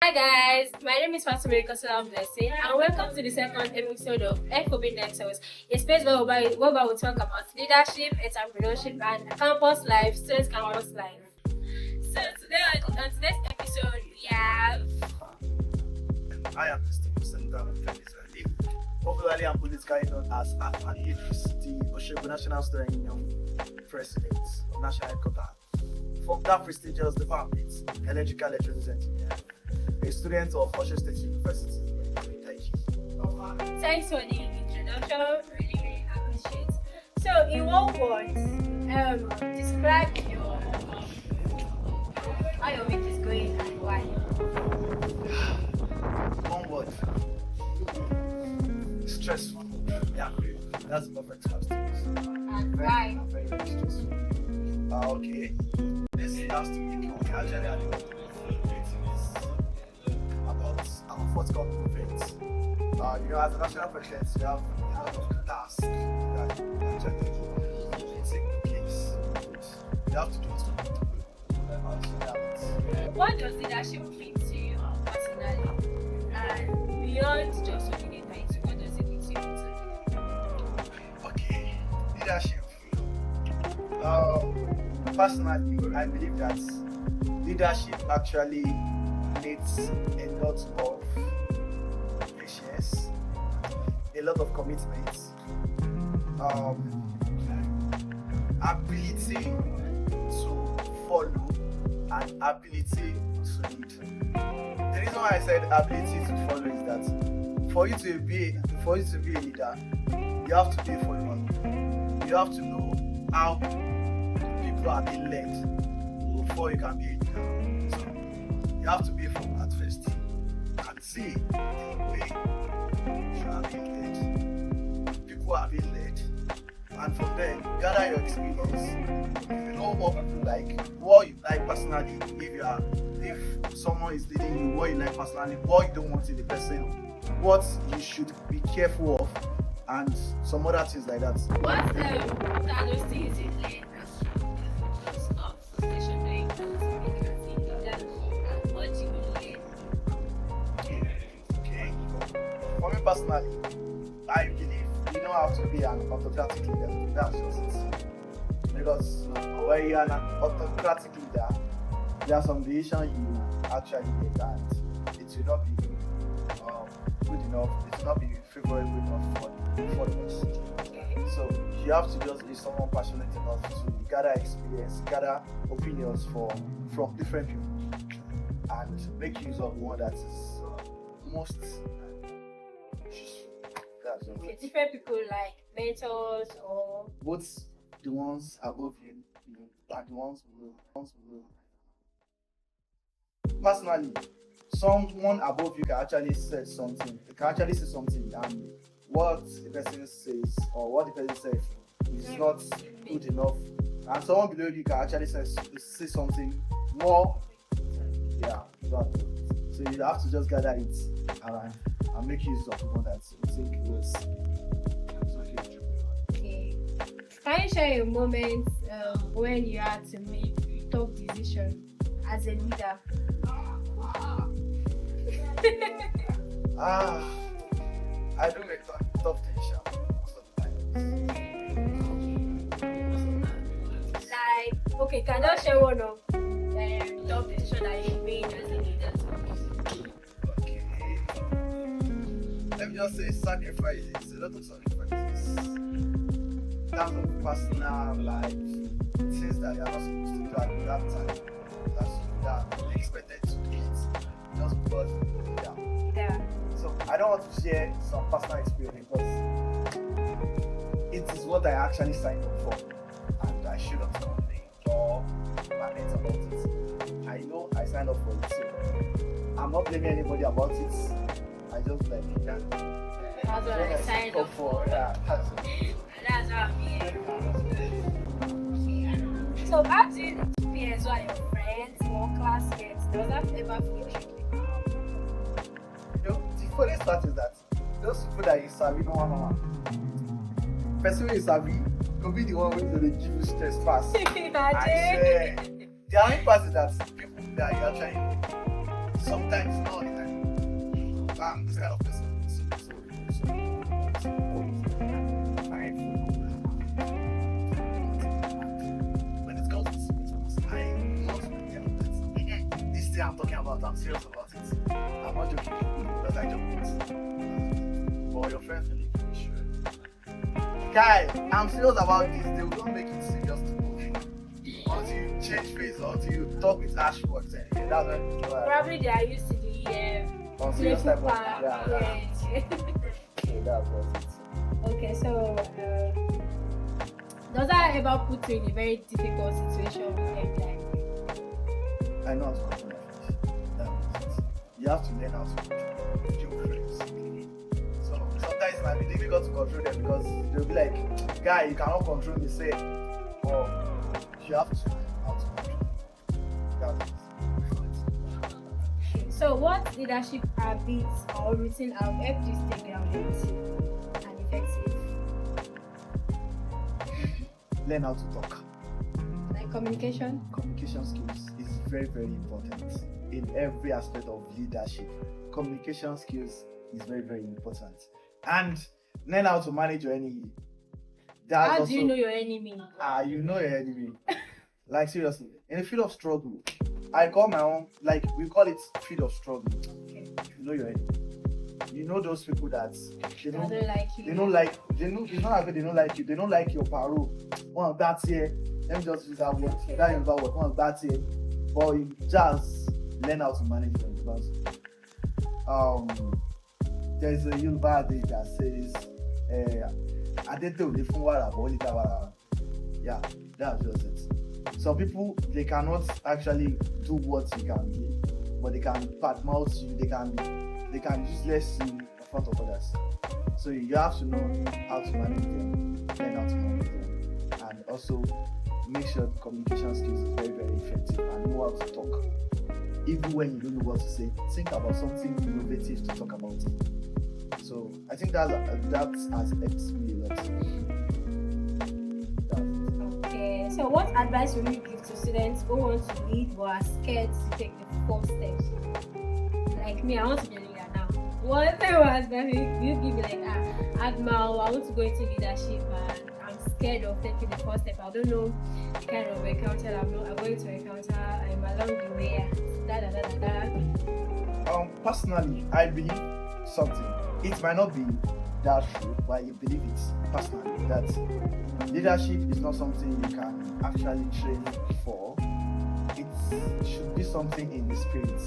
Hi guys, my name is Fatima Blessing and welcome to the second episode of FOB Nexus, a space where we talk about leadership, entrepreneurship and campus life, student campus life. So today on today's episode we have... I am Mr. Sendam popularly and politically known as Idris, the OSOGBO National Student Union President of National Headquarters. From that prestigious department, Electrical Electronics Engineer, a student of Osho State University. Thank you. Thanks for the introduction, really appreciate. So in one word, describe how your week is going and why. One word. Stressful. Yeah, that's the perfect substance. And why? Very, very stressful. Okay. This last week, we actually had a meeting about our forthcoming events. As a national president, you have a lot of tasks that actually take place. You have to do it. What does leadership mean to you personally? And beyond just looking at it, what does it mean to you? Okay, leadership. Personally, I believe that leadership actually needs a lot of patience, a lot of commitment, ability to follow, and ability to lead. The reason why I said ability to follow is that for you to be a leader, you have to be a follower. You have to know how people are being led before you can be a leader. So you have to be a follower at first and see the way you are being led. People are being led, and from there you gather your experience. You know what people like, what you like personally. If someone is leading you, what you like personally, what you don't want in the person, what you should be careful of, and some other things like that. What are those things you learn? Okay. For me personally, I believe you don't have to be an autocratic leader. That's just it. Because when you are an autocratic leader, there are some decisions you actually make and it will not be good enough, it will not be favorable enough for us. So you have to just be someone passionate enough to gather experience, gather opinions from different people and make use of one that is most useful. That's all. Okay, different people like mentors or Both the ones above you and the ones below. Personally, someone above you can actually say something. They can actually say something, and what the person says or what the person says is not good enough. And someone below you can actually say something more. Yeah, exactly. So you have to just gather it and make use of one that you think was okay. okay. Can you share a moment when you had to make a tough decision as a leader? I do make tough decisions most of the time. Like, okay, can you share one of tough decision that you made as a leader? Okay. Let me just say sacrifices, a lot of sacrifices. In terms of personal life, things that you are not supposed to do at that time, that you are expected to do it just because Yeah. So I don't want to share some personal experience because it is what I actually signed up for and I shouldn't complain or lament about it. I know I signed up for it, so I'm not blaming anybody about it. I just like That's what I signed up for. Yeah, that's That's what I mean. So how do you experience what your friends or classmates does that ever feel tricky? The funny part is that those people that you sabi no one. Person wey you sabi go be the one wey go dey give you stress pass. I swear. The only part is that people that you actually know sometimes not all the time. I'm this kind of person. When it comes to symptoms, I want to be able to this thing I'm talking about, I'm serious about it. I'm not joking because I joke with but your friends will make you sure. Guy, I'm serious about this. They will not make it serious to go. Until you change face, until you talk with harsh words, and that's when Probably they are used to the serious type of yes. Okay, that's what it. Okay, so does that ever put you in a very difficult situation with them? I know how to control my friends. That makes sense. You have to learn how to control your friends. So sometimes it might be difficult to control them because they'll be like, guy, you cannot control me, say, oh, you have to learn how to control. That's it. So what leadership habits or routine have helped you stay grounded and effective? Learn how to talk. Like communication? Communication skills is very, very important in every aspect of leadership. Communication skills is very, very important. And learn how to manage your enemy. How do you know your enemy? You know your enemy. Like seriously, in the field of struggle, I call my own, like we call it field of struggle. Okay. You know your enemy. You know those people that They don't like you. They don't like. They know. It's not like they don't like you. They don't like your parole. One that's here. Let me just use that word. That is about what one that's here. But you just learn how to manage them because there's a Yoruba adage that says Adete ole fun wara but only that wara. Yeah, that's just it. Some people they cannot actually do what you can do, but they can badmouth you. They can useless you in front of others. So you have to know how to manage them, learn how to manage them, and also make sure the communication skills is very, very effective and know how to talk. Even when you don't know what to say, think about something innovative to talk about. So I think that has helped me a lot. Okay, so what advice would you give to students who want to lead but are scared to take the first steps? Like me, I want to be a leader now. What advice you give me like, Admiral, I want to go into leadership and I'm scared of taking the first step. I don't know the kind of encounter I'm going to encounter along the way. Personally, I believe something. It might not be that true, but I believe it personally that leadership is not something you can actually train for. It should be something in the spirit,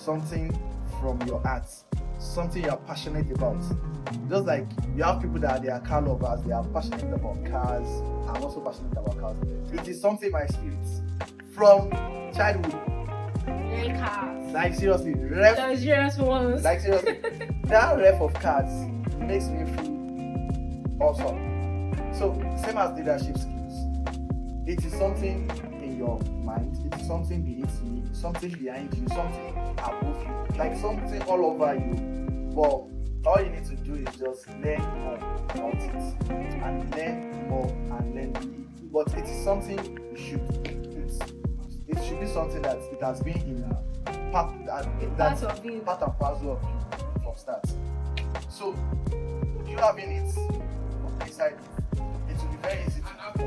something from your heart, something you are passionate about. Just like you have people that they are car lovers, they are passionate about cars. I'm also passionate about cars. It is something in my spirit from childhood. Like cars. Like seriously, luxurious ones. Like seriously, that ref of cars makes me feel awesome. So same as leadership skills, it is something in your mind, it is something beneath you, something behind you, something above you, like something all over you. But all you need to do is just learn more about it and learn more and learn. But it is something you should. It should be something that it has been in part and parcel of you from start. So you having it inside you, it will be very easy to do.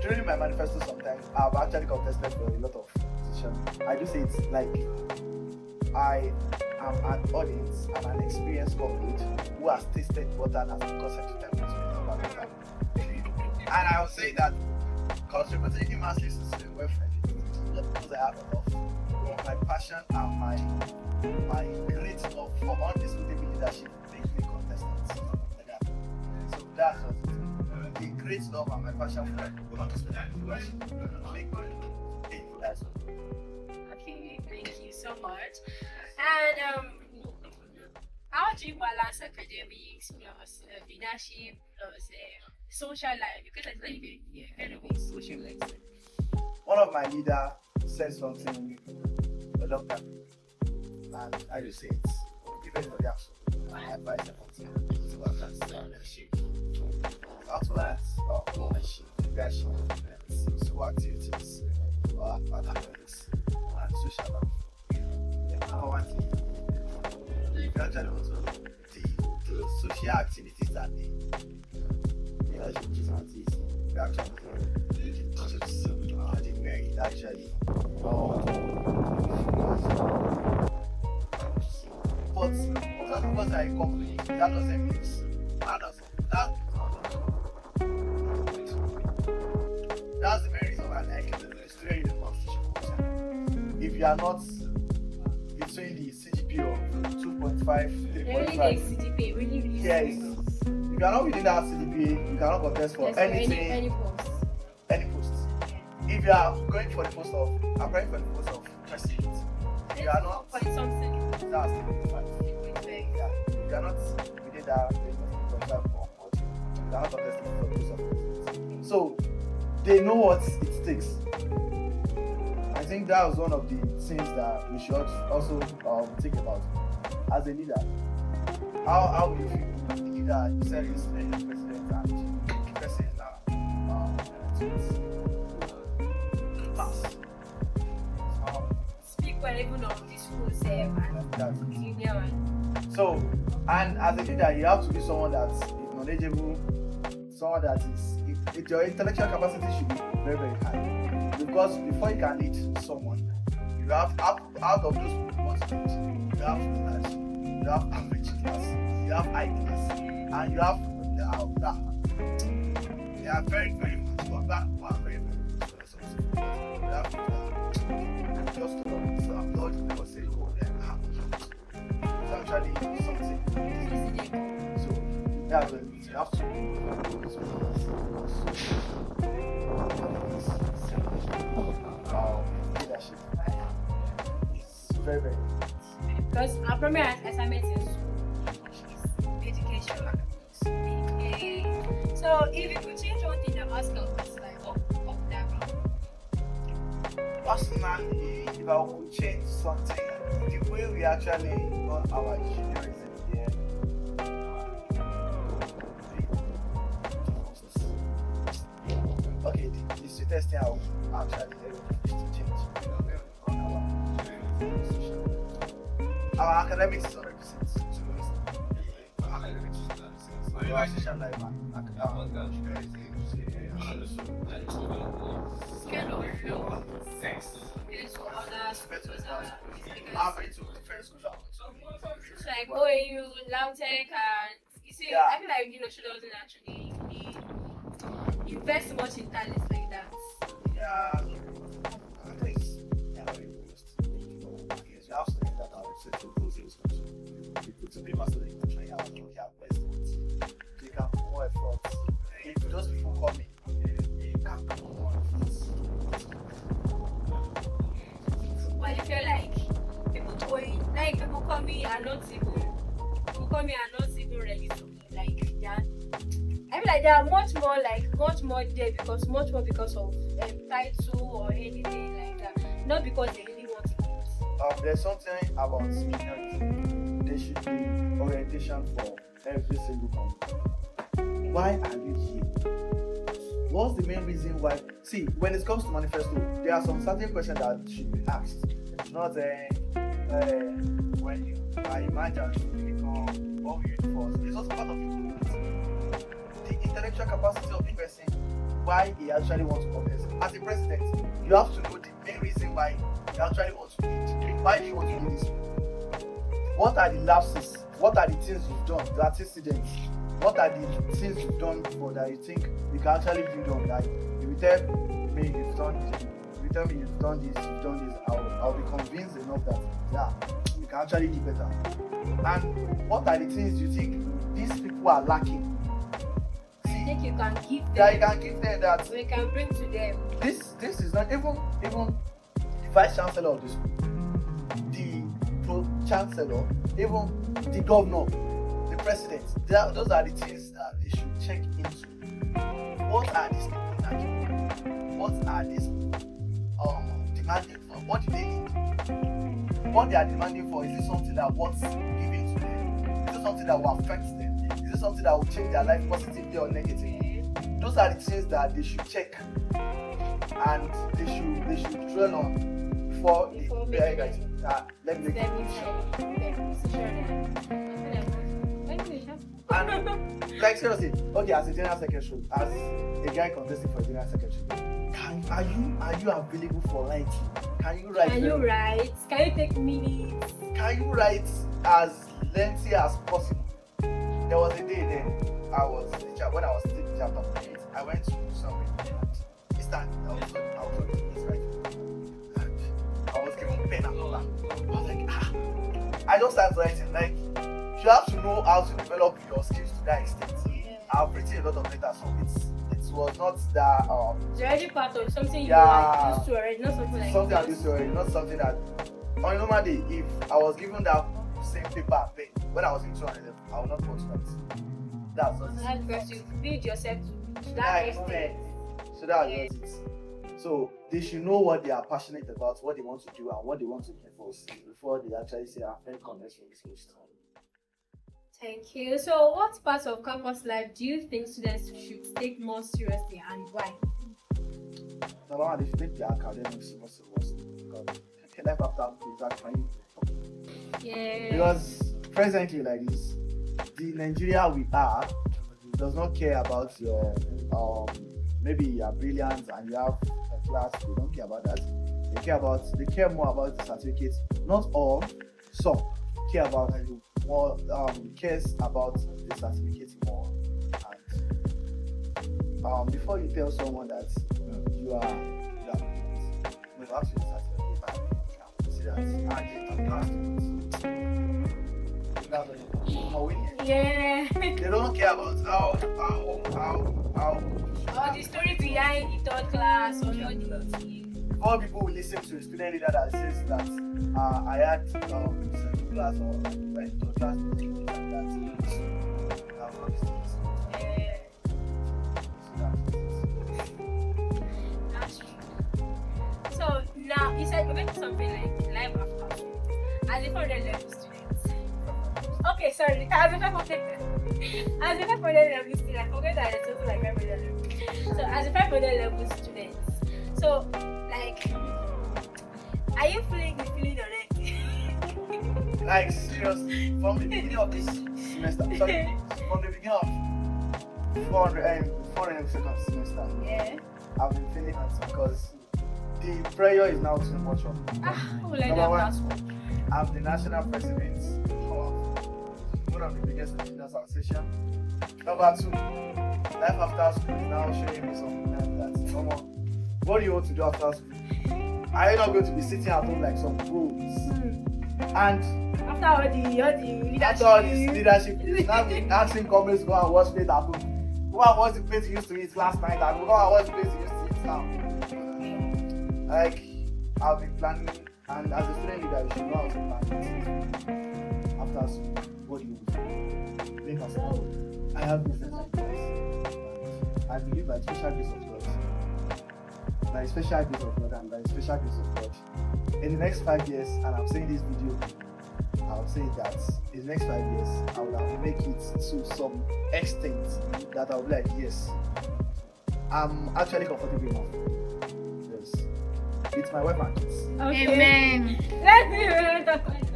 During my manifesto sometimes I've actually contested for a lot of positions. I do say it's like I am an audience and an experienced corporate who has tasted water and has been concentrated with water. And I will say that contributing immensely to the welfare just because I have enough of my passion and my great love for undisputable leadership makes me contestants. Like that. So that's what it is. The great love and my passion for undisputable leadership make me that's what. Okay, thank you so much. And how do you balance academics plus leadership plus social life? Because I think you're kind of a social life. One of my leaders said something a long time ago, and I will say it. Give anybody else my advice about leadership. Outlines of leadership, social activities, or other things. And social life. Number one thing, if you actually want to the social activities that the leadership presentees we actually are the merit actually. But what I complete, that doesn't mean that's the merit of an academic student in the constitution. If you are not between the CGP of 2.5, 3.5, CGP, really yes. If you are not within that CGP, you cannot contest for anything, any post. Any post. If you are going for the post of, applying for the post of president, if you are not, point something. That's 3.5. Yeah. If you are not within that 3.5 or you cannot contest for the post of president. So they know what it takes. I think that was one of the things that we should also think about as a leader. How will you feel the leader said is the president and the president pass? Speak well even of the school self and junior one. So, and as a leader, you have to be someone that is knowledgeable, someone that is, your intellectual capacity should be very, very high. Because before you can lead someone, you have out of those people you want to lead, you have literacy, you have average class, you have high class, and you have that. They are very, very much, but that one very, very much. You have just to know, so I'm not going to say, oh, it's actually something. So, that's what you have to leadership is very, very important. Because our primary assignment is education. So if you could change one thing about campus life of that Personally, if I could change something, the way we actually run our juniorism here, okay, the sweetest thing I would actually is to change our academics is unrepresented, to be honest. Our academics is unrepresented. Our social life and it's like OAU, Lautech, and you see, I feel like she doesn't actually invest much in talents like that. Yeah, I think you have to think that our central goals is people to be master internationally have best ones. They can put more effort. If those people come in, they can put more effort. But I feel like people coming are not even ready to like that. I feel like they are much more there because of title or anything like that. Not because they really want to do it. There's something about seniority. There should be orientation for every single company. Why are you here? What's the main reason why? See, when it comes to manifesto, there are some certain questions that should be asked. Not when you imagine you become what will you do first. It's also part of it. The intellectual capacity of the person, why he actually wants to contest. As a president, you have to know the main reason why he actually wants to lead. Why do you want to do this? What are the lapses? What are the things you've done? The antecedents. What are the things you've done before that you think you can actually build on? Like, if you tell me you've done this, if you tell me you've done this, I'll be convinced enough that you can actually do better. And what are the things you think these people are lacking? I think you can give them. Yeah, you can give them that. We can bring to them. This is not even the vice chancellor of the school, the pro chancellor, even the governor, the president. Those are the things that they should check into. What are these people lacking? What are these demanding for? What do they need? What they are demanding for, is it something that what's given to them? Is it something that will affect them? Is it something that will change their life positively or negatively? Those are the things that they should check and they should dwell on before making let it. me make Let me it check. Okay, so sure that. and like seriously, okay, as a general secretary, as a guy contesting for a general secretary, are you available for writing? Can you write? Can you write? Can you take minutes? Can you write as lengthy as possible? There was a day then when I was taking chapter 8, I went to somewhere and this time I was on this right, and I was given pen and paper. I was like, I just started writing. Like, you have to know how to develop your skills to that extent. I've written a lot of letters, so it was not that It's already part of something you Yeah. are used to already, not something like something I'm this. used to already, not something that on a normal day, if I was given that same paper and pen when I was in 211, I would not want to write. That's not That's because you build yourself to that that extent. extent. So that's just it. So they should know what they are passionate about, what they want to do, and what they want to enforce before they actually say, "I'm very contest for this post." Thank you. So, what part of campus life do you think students should take more seriously and why? Number one, they should take their academics more seriously because life after is actually Yeah. because presently like this, the Nigeria we are does not care about your maybe you are brilliant and you have a class. They don't care about that. They care more about the certificates. Not all, some care about you more. Cares about the certificates more. And before you tell someone that you are brilliant, you have to certificate and see that and that's what Yeah. they don't care about how All the story behind the third class or all the before people will listen to a student leader that says that I had second class or like third class like that. That's true. So now you said you mentioned something like life after school. As a 400 level student. Okay, sorry. As a 500 level student, I forget that it's also like 500 level. So as a 500 level student, so like, are you feeling the feeling already? Like seriously, from the beginning of this semester, sorry, from the beginning of 400 second semester, Yeah. I've been feeling it because the pressure is now too much on me. Who will I Number do one, after school? I'm the national president of one of the biggest engineers association. Number two, life after school is now showing me something like that. Come on, what do you want to do after school? Are you not going to be sitting at home like some fools? And After all the leadership. after all this leadership, it's now been asking comments to go and watch plate at home. Go and watch the plate you used to eat last night and go and watch the plate you used to eat now. Like, I've been planning, and as a student leader, you should know how to plan it. After school, what do you do? Make us know. I have business ideas. I believe by the special grace of God, by the special grace of God, and by the special grace of God, in the next 5 years, and I'm saying this video, I'll say that in the next 5 years, I will have make it to some extent that I'll be like, yes, I'm actually comfortable enough. Yes, it's my wife and kids. Okay. Amen. Let's do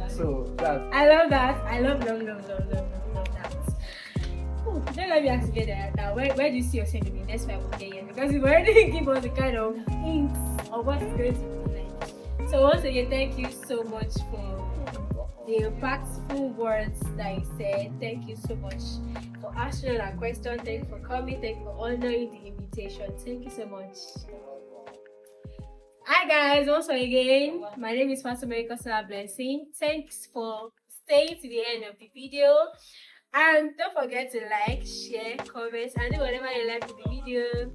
it. So that I love that. I love that. Oh, don't let me ask you that. Where do you see yourself in the next 5 or 10 years? Because you've already given us the kind of hints of what it's going to be like. So once again, thank you so much for the impactful words that you said. Thank you so much for answering our question. Thank you for coming. Thank you for honoring the invitation. Thank you so much. Hi guys, once again, my name is Pastor Mary Blessing. Thanks for staying to the end of the video. And don't forget to like, share, comment, and do whatever you like with the video.